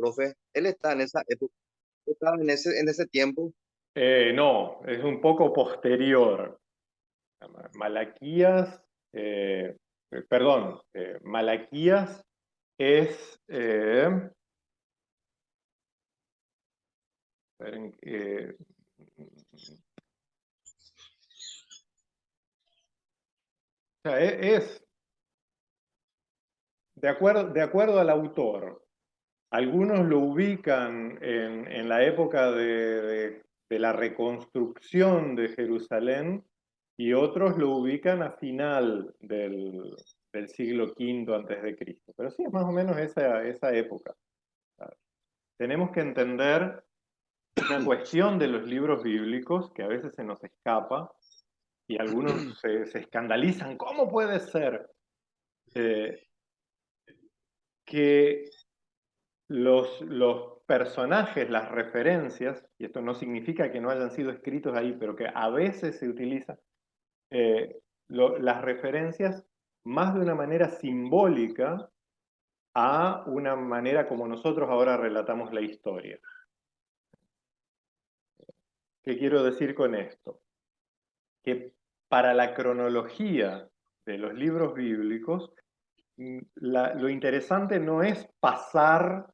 profe. Él está en esa época, estaba en ese tiempo. No, es un poco posterior. Malaquías, Malaquías es, esperen, o sea, es de acuerdo al autor. Algunos lo ubican en la época de la reconstrucción de Jerusalén y otros lo ubican a final del siglo V antes de Cristo. Pero sí, es más o menos esa época. Tenemos que entender una cuestión de los libros bíblicos que a veces se nos escapa y algunos se escandalizan. ¿Cómo puede ser que los personajes, las referencias, y esto no significa que no hayan sido escritos ahí, pero que a veces se utilizan las referencias más de una manera simbólica a una manera como nosotros ahora relatamos la historia? ¿Qué quiero decir con esto? Que para la cronología de los libros bíblicos, lo interesante no es pasar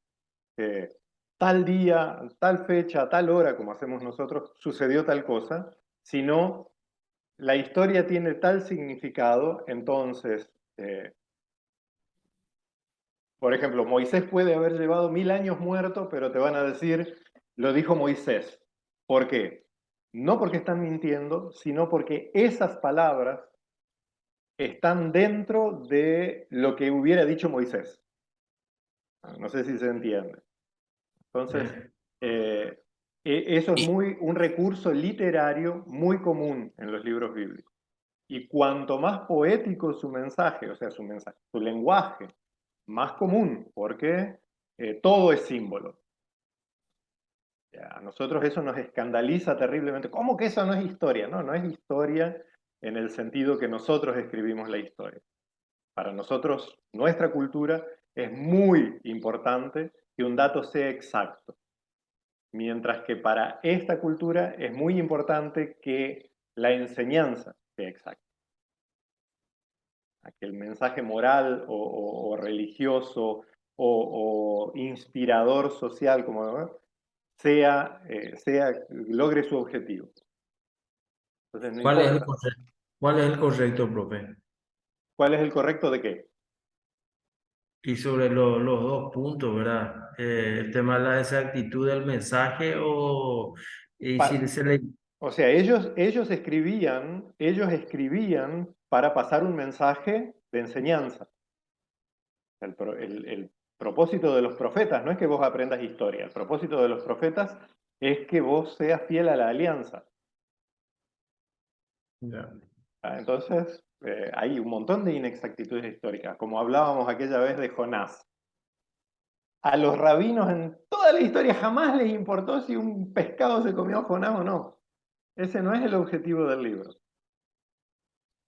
eh, tal día, tal fecha, tal hora, como hacemos nosotros, sucedió tal cosa, sino la historia tiene tal significado, entonces, por ejemplo, Moisés puede haber llevado 1000 años muerto, pero te van a decir, lo dijo Moisés. ¿Por qué? No porque están mintiendo, sino porque esas palabras están dentro de lo que hubiera dicho Moisés. No sé si se entiende. Entonces, eh, eso es Y, un recurso literario muy común en los libros bíblicos. Y cuanto más poético su mensaje, o sea, su lenguaje, más común, porque todo es símbolo. A nosotros eso nos escandaliza terriblemente. ¿Cómo que eso no es historia? No, no es historia en el sentido que nosotros escribimos la historia. Para nosotros, nuestra cultura, es muy importante que un dato sea exacto. Mientras que para esta cultura es muy importante que la enseñanza sea exacta. Que el mensaje moral o religioso o inspirador social, como logre su objetivo. Entonces no ¿Cuál es el importa. correcto? ¿Cuál es el correcto, profe? ¿Cuál es el correcto de qué? Y sobre los dos puntos, ¿verdad? El tema de la exactitud del mensaje y si Pa- se le... o sea, ellos escribían para pasar un mensaje de enseñanza. El propósito de los profetas no es que vos aprendas historia, el propósito de los profetas es que vos seas fiel a la alianza. Ya. Entonces, hay un montón de inexactitudes históricas, como hablábamos aquella vez de Jonás. A los rabinos en toda la historia jamás les importó si un pescado se comió a Jonás o no. Ese no es el objetivo del libro.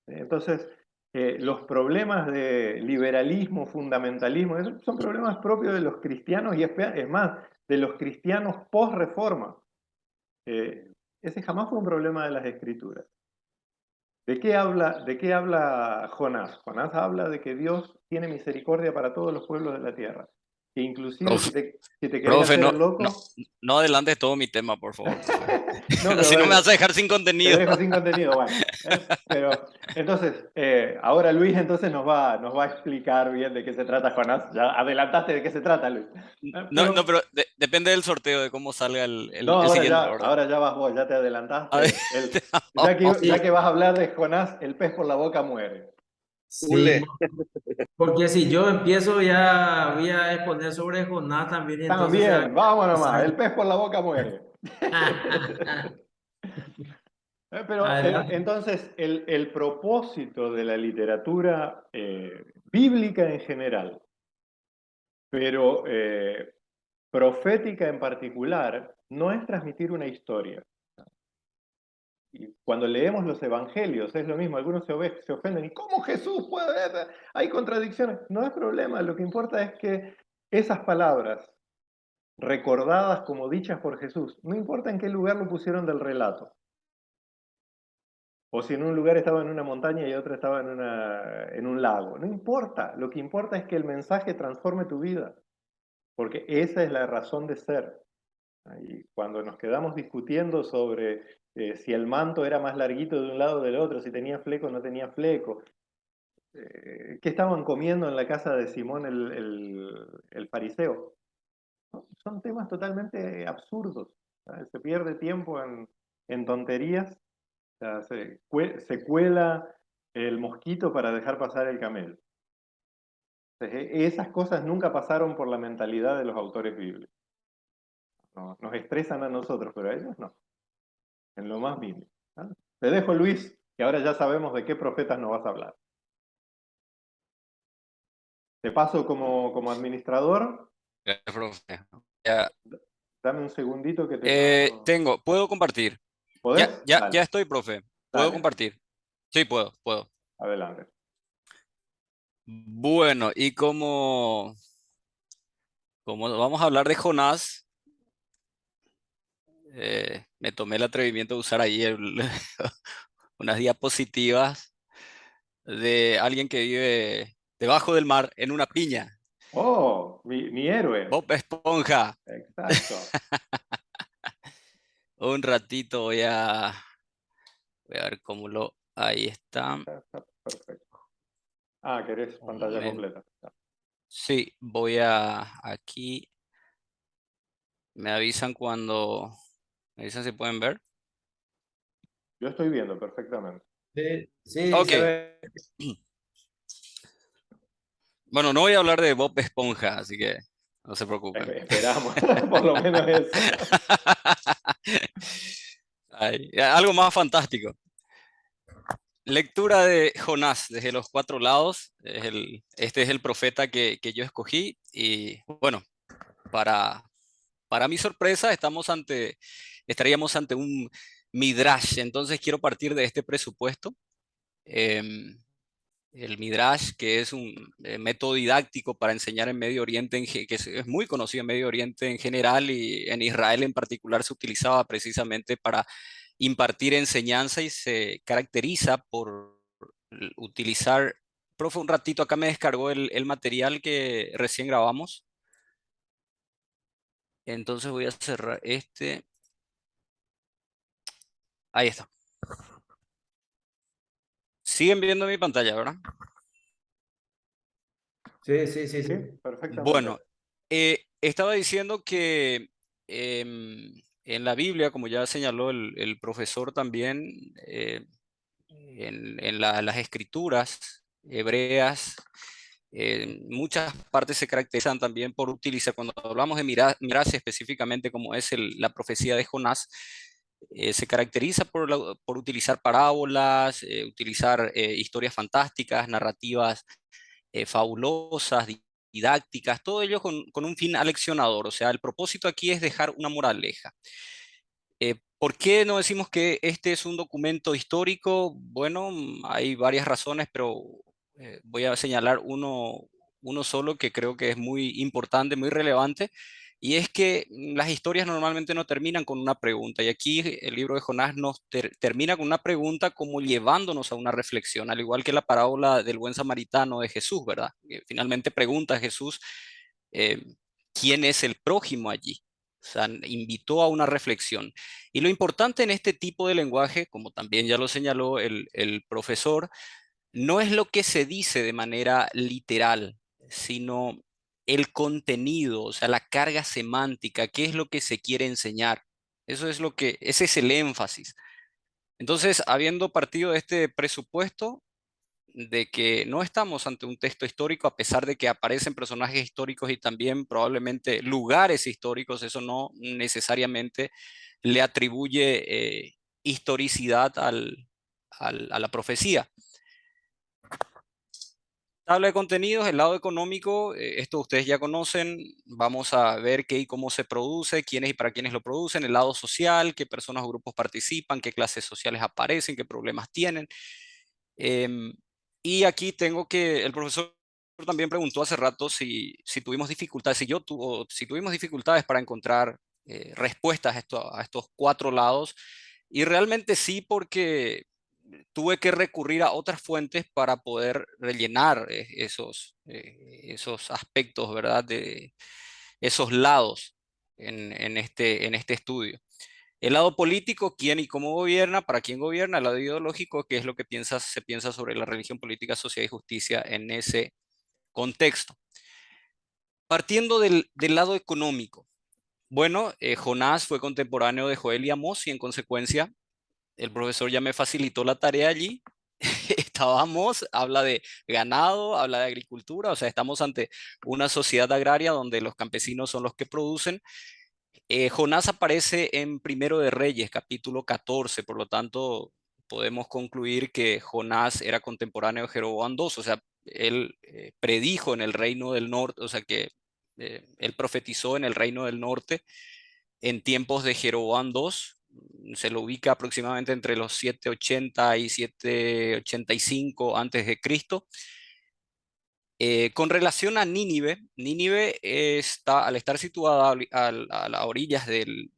Entonces, los problemas de liberalismo, fundamentalismo, esos son problemas propios de los cristianos y es más, de los cristianos post-reforma. Ese jamás fue un problema de las escrituras. ¿De qué habla Jonás? Jonás habla de que Dios tiene misericordia para todos los pueblos de la tierra. Que inclusive profe, si te querés profe, hacer no, el no, loco, no adelantes todo mi tema, por favor, profe. no, pero Así no me vas a dejar sin te contenido. dejo sin contenido, bueno. Pero entonces, ahora Luis entonces nos va a explicar bien de qué se trata Jonás. Ya adelantaste de qué se trata, Luis. No, no, Pero pero depende del sorteo, de cómo salga no, el ahora siguiente, ya, ¿verdad? ahora ya vas vos, ya te A ver, adelantaste. Ya que, vamos. ya Sí, que vas a hablar de Jonás, el pez por la boca muere. sí, Ule, porque si yo empiezo ya voy a exponer sobre Jonás también, y entonces se va a También, vamos nomás, el quedar pez por la boca muere. Pero Adelante. entonces el propósito de la literatura bíblica en general, pero profética en particular, no es transmitir una historia. Y cuando leemos los evangelios es lo mismo, algunos se ofenden. ¿Y cómo Jesús puede ver? Hay contradicciones. No es problema, lo que importa es que esas palabras recordadas como dichas por Jesús. No importa en qué lugar lo pusieron del relato. O si en un lugar estaba en una montaña y otro estaba en un lago. No importa. Lo que importa es que el mensaje transforme tu vida. Porque esa es la razón de ser. Y cuando nos quedamos discutiendo sobre si el manto era más larguito de un lado o del otro, si tenía fleco o no tenía fleco, qué estaban comiendo en la casa de Simón el fariseo. ¿No? Son temas totalmente absurdos. ¿Sabes? Se pierde tiempo en tonterías. O sea, se cuela el mosquito para dejar pasar el camello. Entonces, esas cosas nunca pasaron por la mentalidad de los autores bíblicos. ¿No? Nos estresan a nosotros, pero a ellos no. En lo más mínimo. ¿No? Te dejo, Luis, que ahora ya sabemos de qué profetas nos vas a hablar. Te paso como administrador. Gracias, profe. Ya, Dame un segundito que te paso. puedo compartir. ¿Podés? Ya Dale, estoy, profe. Puedo dale. compartir. Sí, puedo. Adelante. Bueno, y como vamos a hablar de Jonás, me tomé el atrevimiento de usar ahí unas diapositivas de alguien que vive debajo del mar en una piña. Oh, mi héroe. Bob Esponja. Exacto. Un ratito voy a ver cómo lo... Ahí está. Está perfecto. Ah, querés Un pantalla momento. completa. Sí, voy a aquí. Me avisan cuando... Me avisan si pueden ver. Yo estoy viendo perfectamente. Sí, sí, Ok. se ve. Bueno, no voy a hablar de Bob Esponja, así que no se preocupen. Esperamos, por lo menos eso. Algo más fantástico. Lectura de Jonás desde los cuatro lados. Este es el profeta que yo escogí. Y bueno, para mi sorpresa, estaríamos ante un midrash. Entonces quiero partir de este presupuesto. Em, el midrash, que es un método didáctico para enseñar en Medio Oriente, que es muy conocido en Medio Oriente en general y en Israel en particular, se utilizaba precisamente para impartir enseñanza y se caracteriza por utilizar... Profe, un ratito acá me descargó el material que recién grabamos. Entonces voy a cerrar este. Ahí está. Siguen viendo mi pantalla, ¿verdad? Sí, sí, sí, Sí, sí. perfectamente. Bueno, estaba diciendo que en la Biblia, como ya señaló el profesor también, en las escrituras hebreas, muchas partes se caracterizan también por utilizar, cuando hablamos de mirarse específicamente como es la profecía de Jonás, se caracteriza por utilizar parábolas, utilizar historias fantásticas, narrativas fabulosas, didácticas, todo ello con un fin aleccionador. O sea, el propósito aquí es dejar una moraleja. ¿Por qué no decimos que este es un documento histórico? Bueno, hay varias razones, pero voy a señalar uno solo que creo que es muy importante, muy relevante, y es que las historias normalmente no terminan con una pregunta, y aquí el libro de Jonás nos termina con una pregunta como llevándonos a una reflexión, al igual que la parábola del buen samaritano de Jesús, ¿verdad? Que finalmente pregunta a Jesús, eh, ¿quién es el prójimo allí? O sea, invitó a una reflexión. Y lo importante en este tipo de lenguaje, como también ya lo señaló el profesor, no es lo que se dice de manera literal, sino el contenido, o sea, la carga semántica, qué es lo que se quiere enseñar. Ese es el énfasis. Entonces, habiendo partido de este presupuesto, de que no estamos ante un texto histórico, a pesar de que aparecen personajes históricos y también probablemente lugares históricos, eso no necesariamente le atribuye historicidad a la profecía. Tabla de contenidos, el lado económico, esto ustedes ya conocen, vamos a ver qué y cómo se produce, quiénes y para quiénes lo producen, el lado social, qué personas o grupos participan, qué clases sociales aparecen, qué problemas tienen. Em, y aquí tengo que, el profesor también preguntó hace rato si tuvimos dificultades, si tuvimos dificultades para encontrar respuestas a estos 4 lados. Y realmente sí, porque tuve que recurrir a otras fuentes para poder rellenar esos aspectos, ¿verdad? De esos lados en este estudio. El lado político, quién y cómo gobierna, para quién gobierna; el lado ideológico, qué es lo que se piensa sobre la religión, política, sociedad y justicia en ese contexto. Partiendo del lado económico. Bueno, Jonás fue contemporáneo de Joel y Amós, y en consecuencia el profesor ya me facilitó la tarea allí. Estábamos, habla de ganado, habla de agricultura, o sea, estamos ante una sociedad agraria donde los campesinos son los que producen. Jonás aparece en Primero de Reyes, capítulo 14, por lo tanto, podemos concluir que Jonás era contemporáneo de Jeroboam II, o sea, él predijo en el reino del norte, o sea, que él profetizó en el reino del norte en tiempos de Jeroboam II. Se lo ubica aproximadamente entre los 780 y 785 antes de Cristo. Con relación a Nínive, Nínive está, al estar situada a las orillas del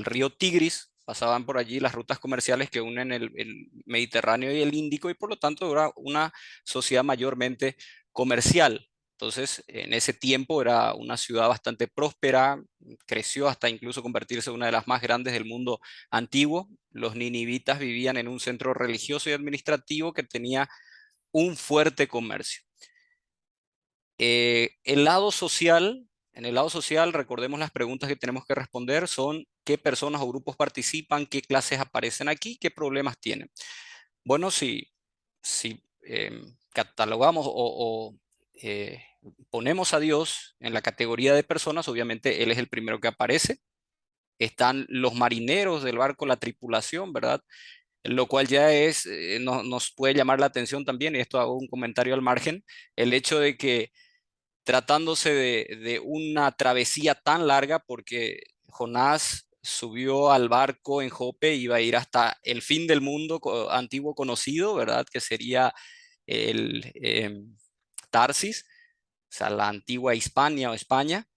río Tigris, pasaban por allí las rutas comerciales que unen el Mediterráneo y el Índico, y por lo tanto era una sociedad mayormente comercial. Entonces, en ese tiempo era una ciudad bastante próspera, creció hasta incluso convertirse en una de las más grandes del mundo antiguo. Los ninivitas vivían en un centro religioso y administrativo que tenía un fuerte comercio. El lado social, en el lado social, recordemos las preguntas que tenemos que responder son: ¿qué personas o grupos participan? ¿Qué clases aparecen aquí? ¿Qué problemas tienen? Bueno, si catalogamos o ponemos a Dios en la categoría de personas, obviamente Él es el primero que aparece. Están los marineros del barco, la tripulación, ¿verdad? Lo cual ya nos puede llamar la atención también, y esto hago un comentario al margen, el hecho de que, tratándose de una travesía tan larga, porque Jonás subió al barco en Jope, iba a ir hasta el fin del mundo antiguo conocido, ¿verdad? Que sería el Tarsis, o sea, la antigua Hispania o España,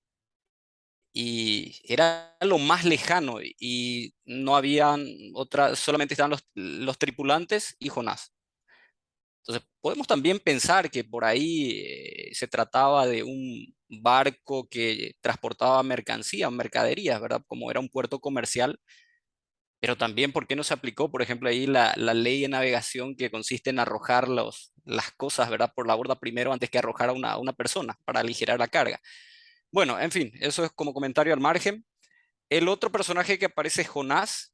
y era lo más lejano, y no habían solamente estaban los tripulantes y Jonás. Entonces, podemos también pensar que por ahí se trataba de un barco que transportaba mercancías, mercaderías, ¿verdad? Como era un puerto comercial, pero también, ¿por qué no se aplicó, por ejemplo, ahí la ley de navegación, que consiste en arrojar las cosas, ¿verdad? Por la borda primero, antes que arrojar a una persona, para aligerar la carga? Bueno, en fin, eso es como comentario al margen. El otro personaje que aparece es Jonás.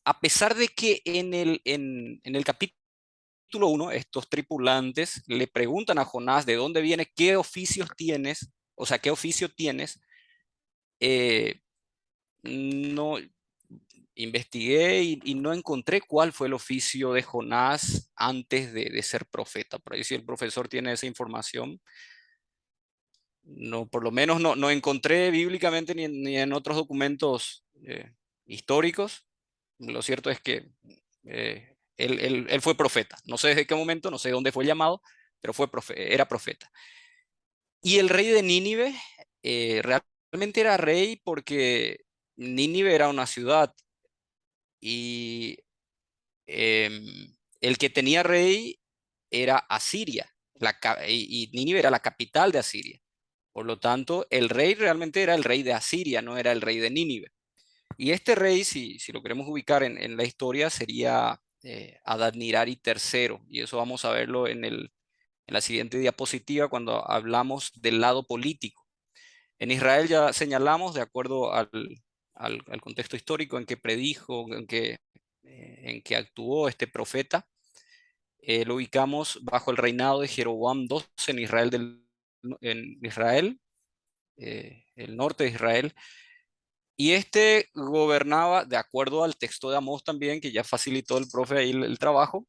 A pesar de que en el capítulo 1, estos tripulantes le preguntan a Jonás de dónde viene, qué oficios tienes, o sea, qué oficio tienes. No investigué y no encontré cuál fue el oficio de Jonás antes de ser profeta. Por ahí, si el profesor tiene esa información, no, por lo menos no encontré bíblicamente ni en otros documentos históricos. Lo cierto es que él fue profeta. No sé desde qué momento, no sé dónde fue llamado, pero era profeta. Y el rey de Nínive realmente era rey porque Nínive era una ciudad, y el que tenía rey era Asiria, y Nínive era la capital de Asiria. Por lo tanto, el rey realmente era el rey de Asiria, no era el rey de Nínive. Y este rey, si lo queremos ubicar en la historia, sería Adad-nirari III, y eso vamos a verlo en la siguiente diapositiva cuando hablamos del lado político. En Israel ya señalamos, de acuerdo al contexto histórico en que predijo, en que actuó este profeta, lo ubicamos bajo el reinado de Jeroboam II en Israel, el norte de Israel. Y este gobernaba, de acuerdo al texto de Amós también, que ya facilitó el profe ahí el trabajo,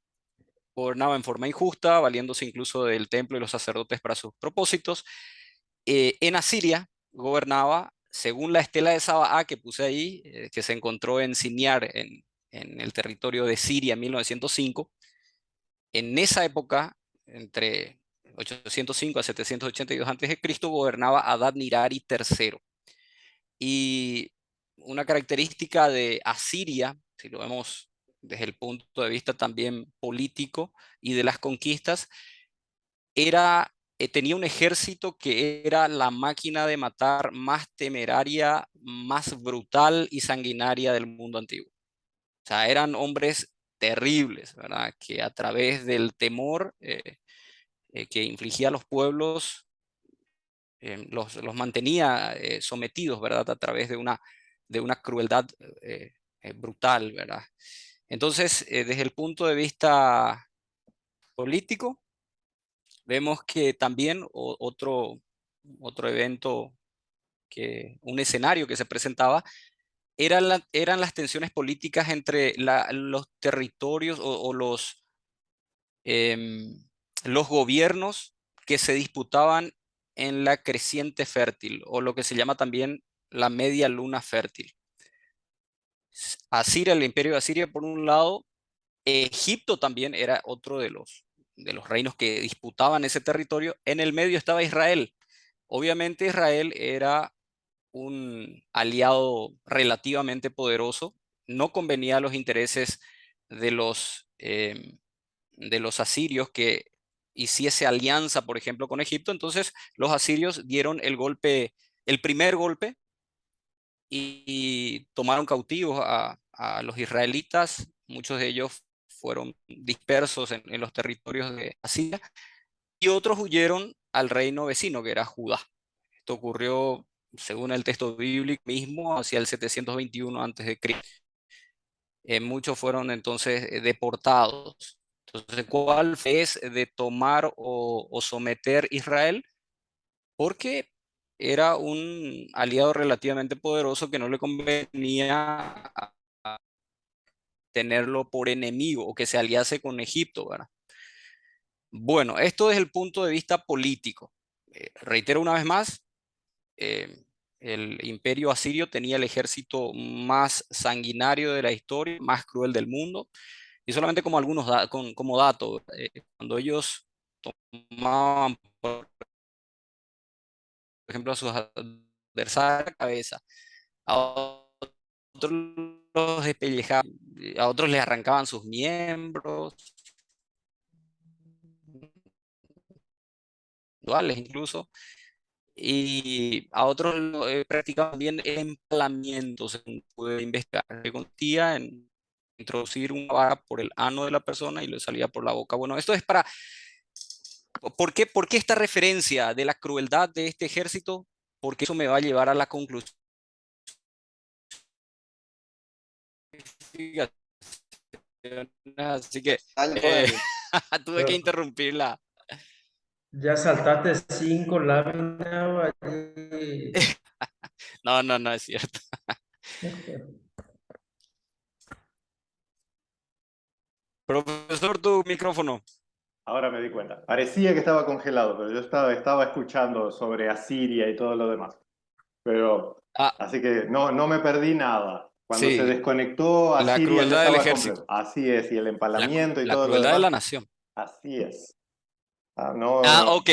gobernaba en forma injusta, valiéndose incluso del templo y los sacerdotes para sus propósitos. En Asiria gobernaba, según la estela de Sabaá que puse ahí, que se encontró en Siniar, en el territorio de Siria en 1905. En esa época, entre 805 a 782 a.C., gobernaba Adad-nirari III. Y una característica de Asiria, si lo vemos desde el punto de vista también político y de las conquistas, tenía un ejército que era la máquina de matar más temeraria, más brutal y sanguinaria del mundo antiguo. O sea, eran hombres terribles, ¿verdad? Que a través del temor que infligía a los pueblos, los mantenía sometidos, ¿verdad? A través de una crueldad brutal, ¿verdad? Entonces, desde el punto de vista político, vemos que también otro evento, un escenario que se presentaba, eran las tensiones políticas entre los territorios o los gobiernos que se disputaban en la creciente fértil, o lo que se llama también la media luna fértil. Asiria, el imperio de Asiria por un lado, Egipto también era otro de los reinos que disputaban ese territorio. En el medio estaba Israel. Obviamente Israel era un aliado relativamente poderoso, no convenía a los intereses de de los asirios que hiciese alianza, por ejemplo, con Egipto. Entonces los asirios dieron el primer golpe y tomaron cautivos a los israelitas. Muchos de ellos fueron dispersos en los territorios de Asiria y otros huyeron al reino vecino, que era Judá. Esto ocurrió, según el texto bíblico mismo, hacia el 721 a.C. Muchos fueron entonces deportados. Entonces, ¿cuál es de tomar o someter Israel? Porque era un aliado relativamente poderoso que no le convenía tenerlo por enemigo o que se aliase con Egipto, ¿verdad? Bueno, esto desde el punto de vista político. Reitero una vez más, eh, el imperio asirio tenía el ejército más sanguinario de la historia, más cruel del mundo. Y solamente como como dato, cuando ellos tomaban, por ejemplo, a sus adversarios, cabeza, a otros los despellejaban, a otros les arrancaban sus miembros, duales incluso, y a otros practicaban bien empalamientos, según pude investigar, que consistía en introducir una vara por el ano de la persona y le salía por la boca. Bueno, esto es para... por qué esta referencia de la crueldad de este ejército? Porque eso me va a llevar a la conclusión. Así que Año, eh, Dani. tuve que interrumpirla. Ya saltaste 5 láminas allí. No, no, no es cierto. Profesor, tu micrófono. Ahora me di cuenta. Parecía que estaba congelado, pero yo estaba escuchando sobre Asiria y todo lo demás. Pero, Ah, así que no me perdí nada. Cuando se sí, desconectó la Asiria ya crueldad del estaba ejército, completo. Así es, y el empalamiento y la todo lo crueldad de demás. la nación. Así es. Ah, ok.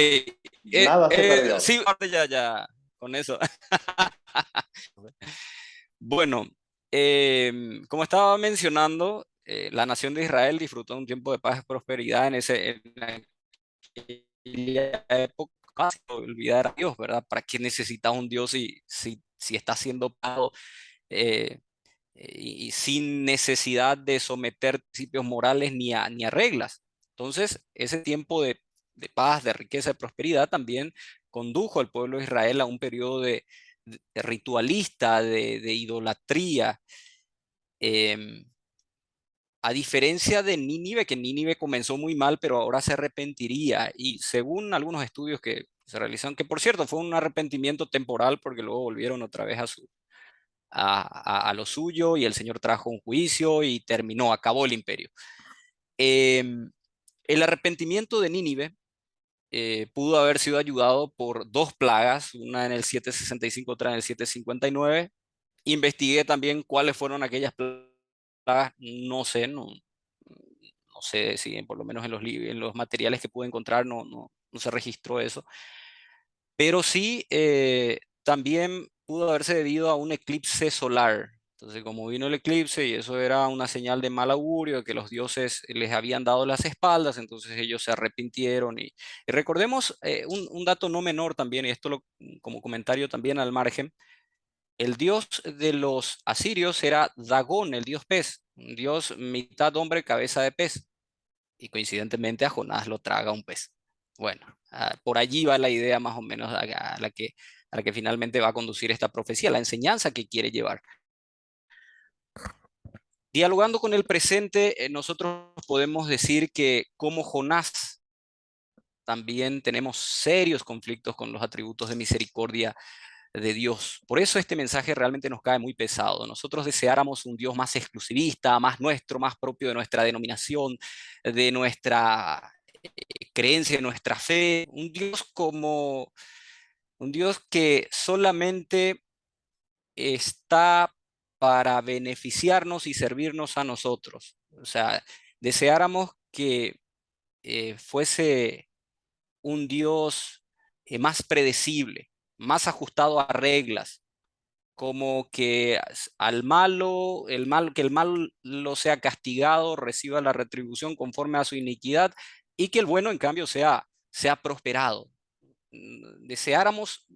Nada se perdió. Sí, ahora ya, con eso. Bueno, como estaba mencionando, la nación de Israel disfrutó un tiempo de paz y prosperidad en aquella época. Casi olvidar a Dios, ¿verdad? ¿Para qué necesitas un Dios si está siendo pagado y sin necesidad de someter principios morales ni a reglas? Entonces, ese tiempo de paz, de riqueza, de prosperidad también condujo al pueblo de Israel a un periodo de ritualista, de idolatría. em, a diferencia de Nínive, que Nínive comenzó muy mal, pero ahora se arrepentiría. Y según algunos estudios que se realizaron, que por cierto fue un arrepentimiento temporal porque luego volvieron otra vez a lo suyo y el Señor trajo un juicio y acabó el imperio. Em, el arrepentimiento de Nínive pudo haber sido ayudado por dos plagas, una en el 765, otra en el 759. Investigué también cuáles fueron aquellas plagas, no sé, no sé si por lo menos en los materiales que pude encontrar no se registró eso. Pero sí, también pudo haberse debido a un eclipse solar. Entonces, como vino el eclipse y eso era una señal de mal augurio, de que los dioses les habían dado las espaldas, entonces ellos se arrepintieron. Y recordemos un dato no menor también, y esto como comentario también al margen, el dios de los asirios era Dagón, el dios pez, un dios mitad hombre, cabeza de pez. Y coincidentemente a Jonás lo traga un pez. Bueno, por allí va la idea más o menos a la que finalmente va a conducir esta profecía, la enseñanza que quiere llevar. Dialogando con el presente, nosotros podemos decir que como Jonás también tenemos serios conflictos con los atributos de misericordia de Dios. Por eso este mensaje realmente nos cae muy pesado. Nosotros deseáramos un Dios más exclusivista, más nuestro, más propio de nuestra denominación, de nuestra creencia, de nuestra fe, un Dios que solamente está para beneficiarnos y servirnos a nosotros. O sea, deseáramos que fuese un Dios más predecible, más ajustado a reglas, como que al malo, que el malo sea castigado, reciba la retribución conforme a su iniquidad, y que el bueno, en cambio, sea prosperado. Deseáramos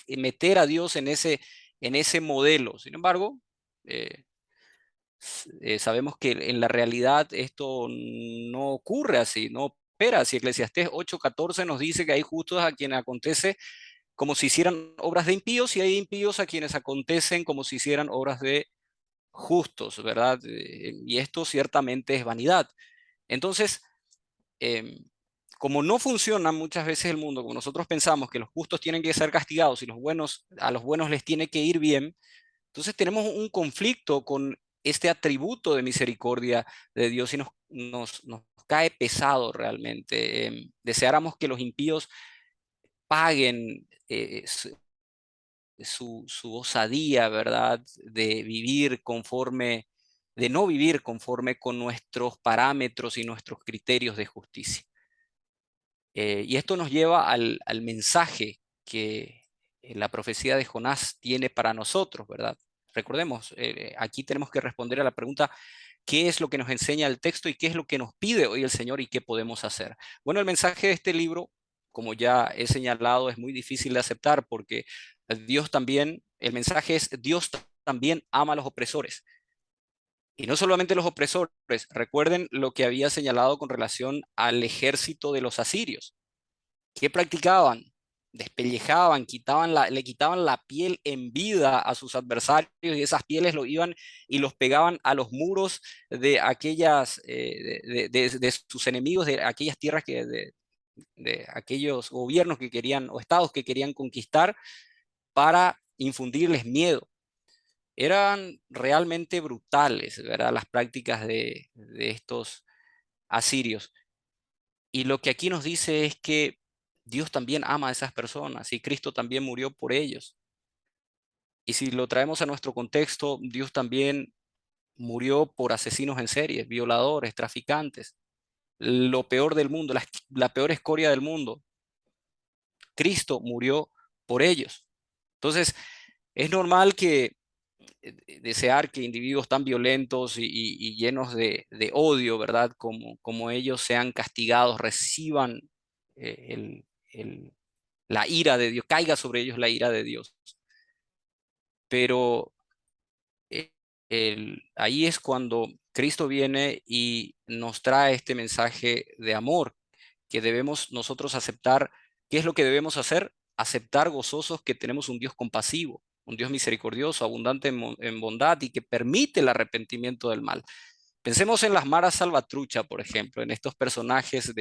meter a Dios en ese modelo. Sin embargo, eh, sabemos que en la realidad esto no ocurre así, no opera así. Eclesiastés 8:14 nos dice que hay justos a quienes acontece como si hicieran obras de impíos, y hay impíos a quienes acontecen como si hicieran obras de justos, ¿verdad? Y esto ciertamente es vanidad. Entonces, em, como no funciona muchas veces el mundo, como nosotros pensamos que los justos tienen que ser castigados y a los buenos les tiene que ir bien, entonces tenemos un conflicto con este atributo de misericordia de Dios y nos cae pesado realmente. Deseáramos que los impíos paguen su osadía, ¿verdad? De no vivir conforme con nuestros parámetros y nuestros criterios de justicia. Y esto nos lleva al mensaje que la profecía de Jonás tiene para nosotros, ¿verdad? Recordemos, aquí tenemos que responder a la pregunta: ¿qué es lo que nos enseña el texto y qué es lo que nos pide hoy el Señor y qué podemos hacer? Bueno, el mensaje de este libro, como ya he señalado, es muy difícil de aceptar porque el mensaje es: Dios también ama a los opresores. Y no solamente los opresores, recuerden lo que había señalado con relación al ejército de los asirios. ¿Qué practicaban? Despellejaban, le quitaban la piel en vida a sus adversarios, y esas pieles lo iban y los pegaban a los muros de de sus enemigos, de aquellas tierras de aquellos gobiernos que querían, o estados que querían conquistar, para infundirles miedo. Eran realmente brutales, ¿verdad? Las prácticas de estos asirios. Y lo que aquí nos dice es que Dios también ama a esas personas y Cristo también murió por ellos. Y si lo traemos a nuestro contexto, Dios también murió por asesinos en serie, violadores, traficantes, lo peor del mundo, la peor escoria del mundo. Cristo murió por ellos. Entonces, es normal que desear que individuos tan violentos y llenos de odio, ¿verdad? Como ellos sean castigados, reciban la ira de Dios, caiga sobre ellos la ira de Dios. Pero ahí es cuando Cristo viene y nos trae este mensaje de amor, que debemos nosotros aceptar. ¿Qué es lo que debemos hacer? Aceptar gozosos que tenemos un Dios compasivo, un Dios misericordioso, abundante en bondad y que permite el arrepentimiento del mal. Pensemos en las Maras Salvatrucha, por ejemplo, en estos personajes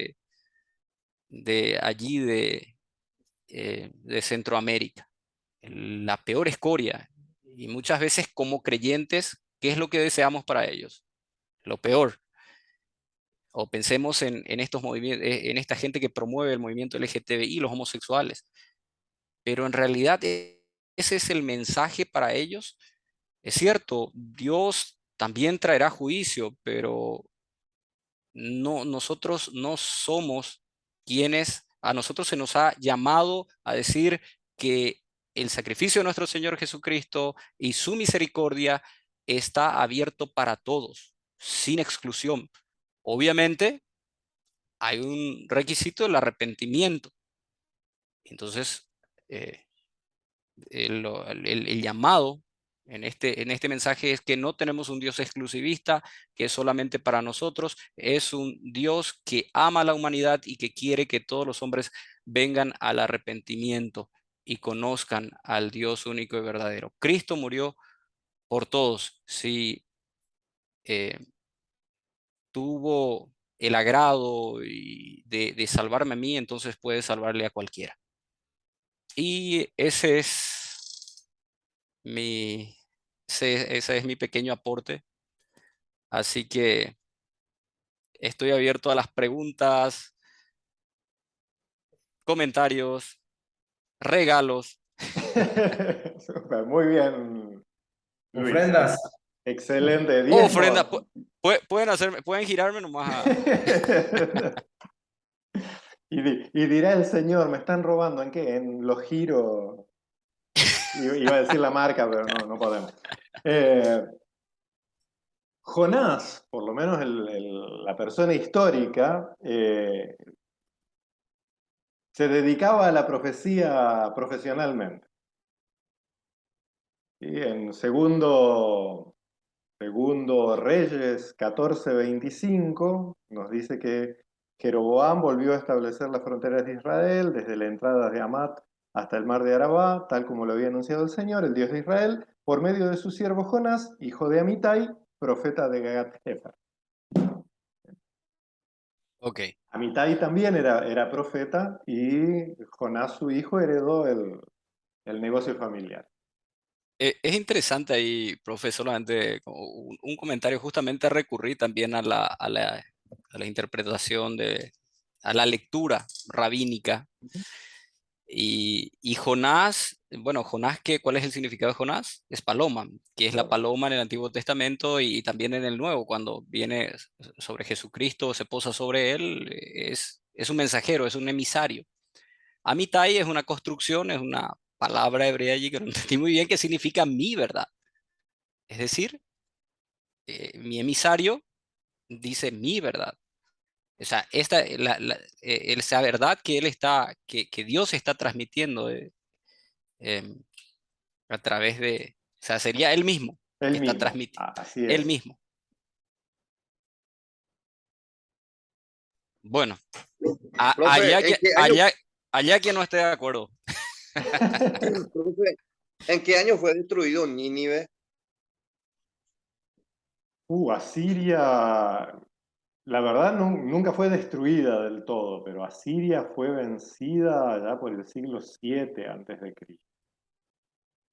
de allí de Centroamérica, la peor escoria. Y muchas veces como creyentes, ¿qué es lo que deseamos para ellos? Lo peor. O pensemos en estos movimientos, en esta gente que promueve el movimiento LGTBI, los homosexuales. Pero en realidad ese es el mensaje para ellos. Es cierto, Dios también traerá juicio, pero nosotros no somos quienes A nosotros se nos ha llamado a decir que el sacrificio de nuestro Señor Jesucristo y su misericordia está abierto para todos, sin exclusión. Obviamente, hay un requisito del arrepentimiento. Entonces, eh, el llamado en este mensaje es que no tenemos un Dios exclusivista, que es solamente para nosotros, es un Dios que ama a la humanidad y que quiere que todos los hombres vengan al arrepentimiento y conozcan al Dios único y verdadero. Cristo murió por todos. Si tuvo el agrado de salvarme a mí, entonces puede salvarle a cualquiera. Y mi, ese es mi pequeño aporte. Así que estoy abierto a las preguntas, comentarios, regalos. Súper, muy bien, Luis. Ofrendas. Excelente. Oh, ofrenda, Diezmos. pueden girarme nomás a... Y dirá el Señor, me están robando, ¿en qué? En los giros. Iba a decir la marca, pero no podemos. Jonás, por lo menos la persona histórica, se dedicaba a la profecía profesionalmente. Y en segundo Reyes 14:25 nos dice que Jeroboam volvió a establecer las fronteras de Israel desde la entrada de Hamat hasta el mar de Arabá, tal como lo había anunciado el Señor, el Dios de Israel, por medio de su siervo Jonás, hijo de Amitai, profeta de Gat-Hefer. Ok. Amitai también era profeta y Jonás, su hijo, heredó el negocio familiar. Es interesante ahí, profesor, solamente como un comentario. Justamente recurrí también a la interpretación a la lectura rabínica. Y Jonás, bueno, Jonás, ¿cuál es el significado de Jonás? Es paloma, que es la paloma en el Antiguo Testamento y también en el Nuevo, cuando viene sobre Jesucristo, se posa sobre él, es un mensajero, es un emisario. Amitai es una construcción, es una palabra hebrea allí que no entendí muy bien, que significa mi verdad. Es decir, mi emisario dice mi verdad. O sea, esa verdad que él está, que Dios está transmitiendo em, a través o sea, sería él mismo Él que está mismo, transmitiendo, así él es. mismo. Bueno, Profe, ¿en qué año, allá que no esté de acuerdo. profe, ¿en qué año fue destruido Nínive? Asiria, la verdad nunca fue destruida del todo, pero Asiria fue vencida ya por el siglo VII antes de Cristo.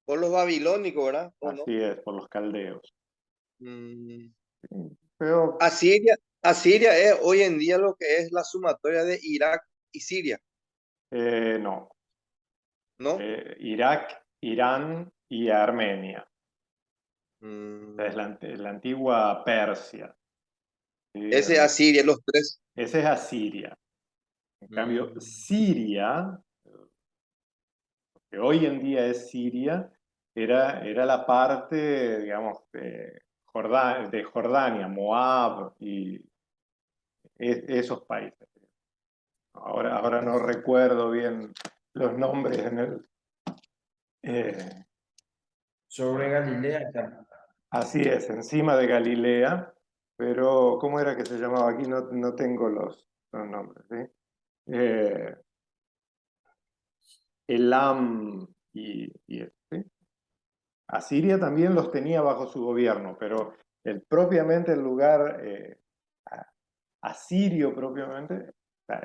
Por los babilónicos, ¿verdad? ¿O no? Así es, por los caldeos. Mm, Pero Asiria es hoy en día lo que es la sumatoria de Irak y Siria, no. ¿no? Irak, Irán y Armenia. Es Mm, la antigua Persia. ¿Sí? ese es Asiria, los tres. Ese es Asiria. En cambio, Mm, Siria, que hoy en día es Siria, era la parte, digamos, de Jordania, Moab y esos países. Ahora no recuerdo bien los nombres eh, Sobre Galilea. así es, encima de Galilea, pero ¿cómo era que se llamaba? Aquí no tengo los nombres, ¿sí? Eh, Elam ¿sí? Asiria también los tenía bajo su gobierno, pero propiamente el lugar asirio propiamente, o sea,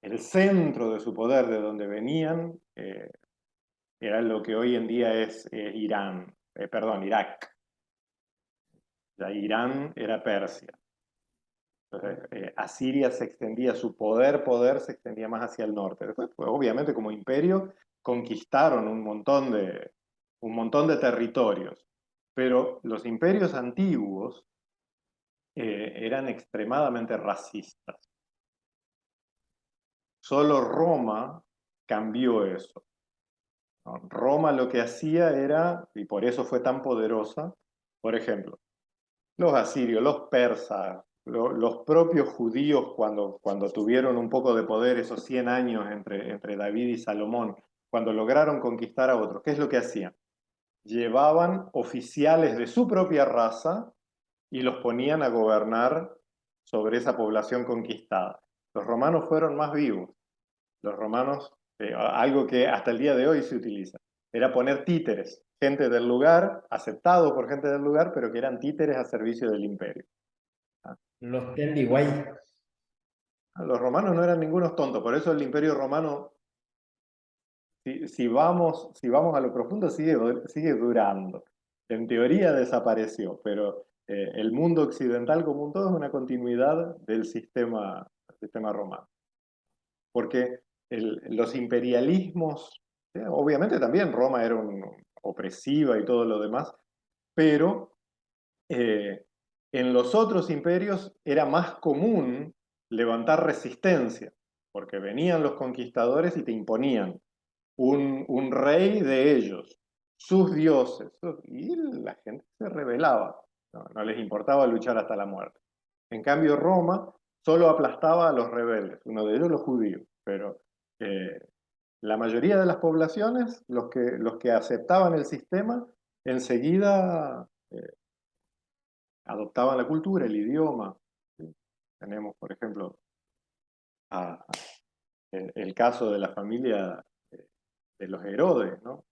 el centro de su poder de donde venían era lo que hoy en día es Irán, perdón, Irak. Ya Irán era Persia. Entonces, Asiria se extendía, su poder se extendía más hacia el norte. Después, pues, obviamente, como imperio, conquistaron un montón de territorios. Pero los imperios antiguos eran extremadamente racistas. Solo Roma cambió eso, ¿no? Roma lo que hacía era, y por eso fue tan poderosa, por ejemplo, los asirios, los persas, los propios judíos cuando tuvieron un poco de poder esos 100 años entre David y Salomón, cuando lograron conquistar a otros, ¿qué es lo que hacían? Llevaban oficiales de su propia raza y los ponían a gobernar sobre esa población conquistada. Los romanos fueron más vivos. Los romanos, algo que hasta el día de hoy se utiliza, era poner títeres, gente del lugar, aceptado por gente del lugar, pero que eran títeres a servicio del imperio. Los Tendiguay. Los romanos no eran ningunos tontos, por eso el imperio romano, si vamos a lo profundo, sigue durando. En teoría desapareció, pero el mundo occidental como un todo es una continuidad del sistema romano. Porque los imperialismos, obviamente también Roma era opresiva y todo lo demás, pero en los otros imperios era más común levantar resistencia, porque venían los conquistadores y te imponían un rey de ellos, sus dioses, y la gente se rebelaba, no les importaba luchar hasta la muerte. En cambio, Roma solo aplastaba a los rebeldes, uno de ellos los judíos, pero la mayoría de las poblaciones, los que aceptaban el sistema, enseguida adoptaban la cultura, el idioma. ¿Sí? Tenemos, por ejemplo, el caso de la familia de los Herodes, ¿no?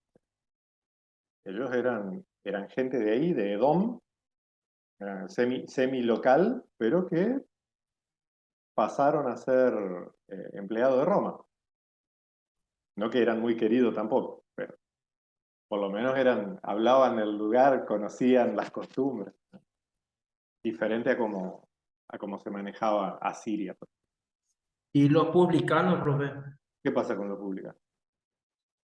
Ellos eran gente de ahí, de Edom, semi-local, pero que pasaron a ser empleados de Roma. No que eran muy queridos tampoco, pero por lo menos hablaban el lugar, conocían las costumbres, ¿no? Diferente a cómo se manejaba Asiria. Y los publicanos, profe. ¿Qué pasa con los publicanos?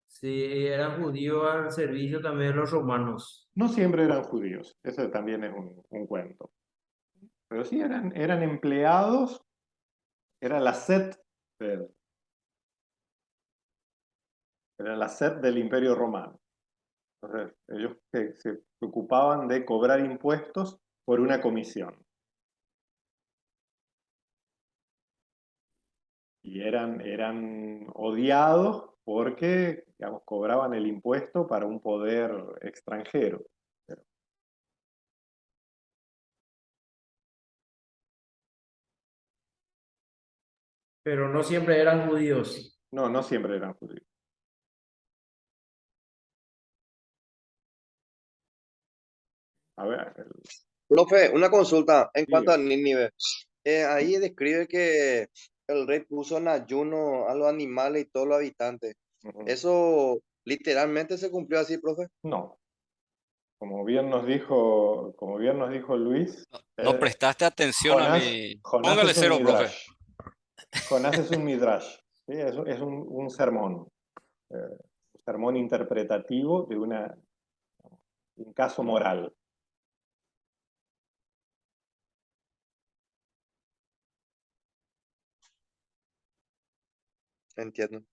Sí, eran judíos al servicio también de los romanos. No siempre eran judíos, eso también es un cuento. Pero sí eran empleados, era la SET del, era la SET del Imperio Romano. Entonces, ellos se ocupaban de cobrar impuestos por una comisión. Y eran odiados porque, digamos, cobraban el impuesto para un poder extranjero. Pero no siempre eran judíos. No, no siempre eran judíos. A ver, Profe, una consulta en cuanto diga. a Nínive. Ahí describe que el rey puso en ayuno a los animales y todos los habitantes. Ujú. ¿Eso literalmente se cumplió así, profe? No, como bien nos dijo Luis, No prestaste atención a mi... Jonás Póngale es un cero, profe. midrash. Jonás es un midrash, ¿sí? Es un sermón, un sermón interpretativo de un caso moral. Entiendo.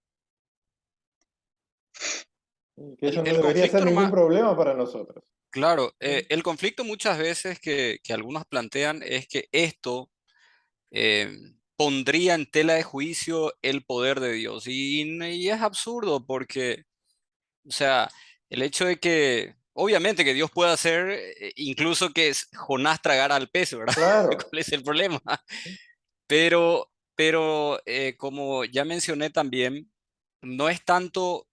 Y que eso no El debería ser conflicto, ningún hermano, problema para nosotros. claro, ¿Sí? el conflicto muchas veces que algunos plantean es que esto eh, pondría en tela de juicio el poder de Dios. Y es absurdo porque, o sea, el hecho de que, obviamente que Dios puede hacer incluso que Jonás tragara al pez, ¿verdad? Claro, ¿Cuál es el problema? Pero como ya mencioné también, no es tanto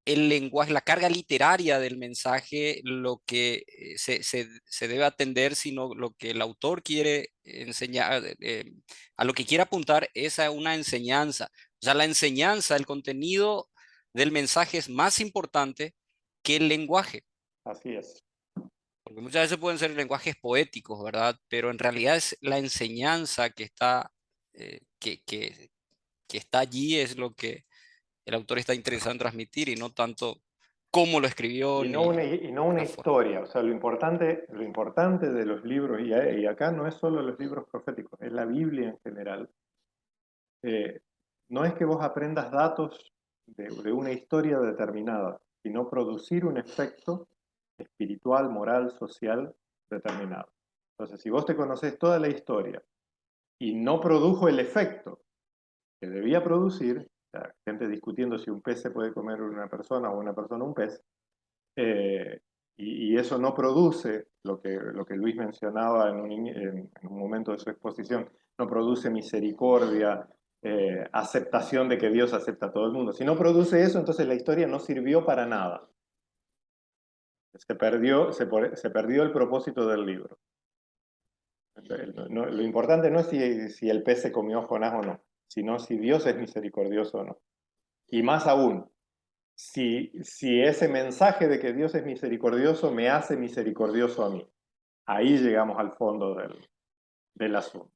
el lenguaje, la carga literaria del mensaje lo que se debe atender, sino lo que el autor quiere enseñar, a lo que quiere apuntar es a una enseñanza. O sea, la enseñanza, el contenido del mensaje es más importante que el lenguaje. así es. Porque muchas veces pueden ser lenguajes poéticos, ¿verdad? Pero en realidad es la enseñanza que está, que está allí, es lo que el autor está interesado en transmitir y no tanto cómo lo escribió Y no una la forma. historia. O sea, lo importante de los libros, y acá no es solo los libros proféticos, es la Biblia en general, no es que vos aprendas datos de una historia determinada, sino producir un efecto espiritual, moral, social determinado. Entonces, si vos te conocés toda la historia y no produjo el efecto que debía producir, o sea, gente discutiendo si un pez se puede comer una persona o una persona un pez, y eso no produce lo que Luis mencionaba en un momento de su exposición, no produce misericordia, aceptación de que Dios acepta a todo el mundo. Si no produce eso, entonces la historia no sirvió para nada. Se perdió el propósito del libro. Lo importante no es si el pez se comió a Jonás o no, sino si Dios es misericordioso o no. Y más aún, si ese mensaje de que Dios es misericordioso me hace misericordioso a mí. Ahí llegamos al fondo del asunto.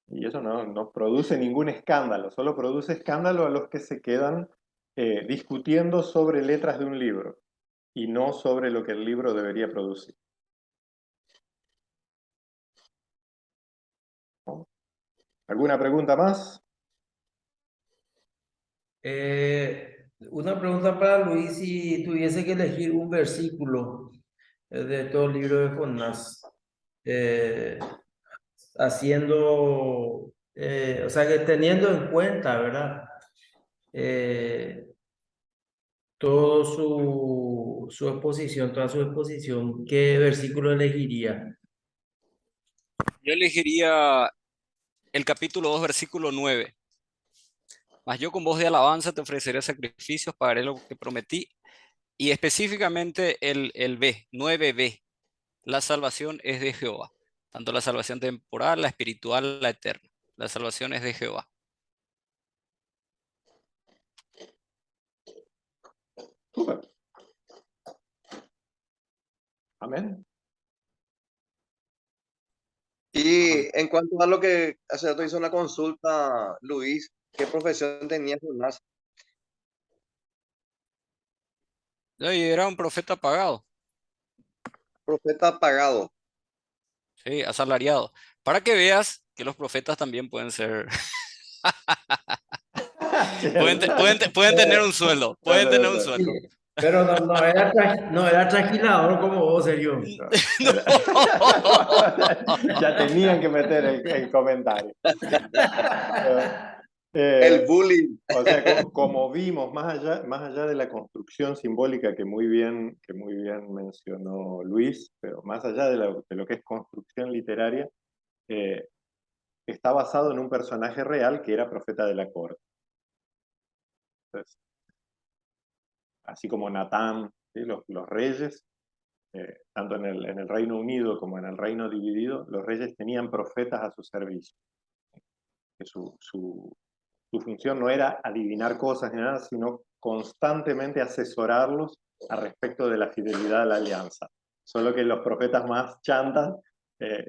Y eso no produce ningún escándalo, solo produce escándalo a los que se quedan discutiendo sobre letras de un libro y no sobre lo que el libro debería producir. ¿No? ¿Alguna pregunta más? Una pregunta para Luis, si tuviese que elegir un versículo de todo el libro de Jonás, eh, haciendo, o sea, que teniendo en cuenta, ¿verdad? Todo su exposición, toda su exposición, ¿qué versículo elegiría? Yo elegiría el capítulo 2, versículo 9. Mas yo con voz de alabanza te ofreceré sacrificios, pagaré lo que prometí. Y específicamente el B, 9b. La salvación es de Jehová. Tanto la salvación temporal, la espiritual, la eterna. La salvación es de Jehová. Súper. Amén. Y en cuanto a lo que hace rato hizo una consulta, Luis, ¿qué profesión tenía Jonás? Y era un profeta pagado, Profeta pagado. sí, asalariado. Para que veas que los profetas también pueden ser, pueden tener un sueldo, pueden tener un Sí, sueldo. pero no era trasquilador como vos, Sergio. No. Ya tenían que meter el comentario. El bullying. O sea, como vimos, más allá de la construcción simbólica que muy bien mencionó Luis, pero más allá de lo que es construcción literaria, está basado en un personaje real que era profeta de la corte. Entonces, así como Natán, ¿sí? Los reyes, tanto en el Reino Unido como en el Reino Dividido, los reyes tenían profetas a su servicio. Que su función no era adivinar cosas ni nada, sino constantemente asesorarlos al respecto de la fidelidad a la alianza. Solo que los profetas más chantas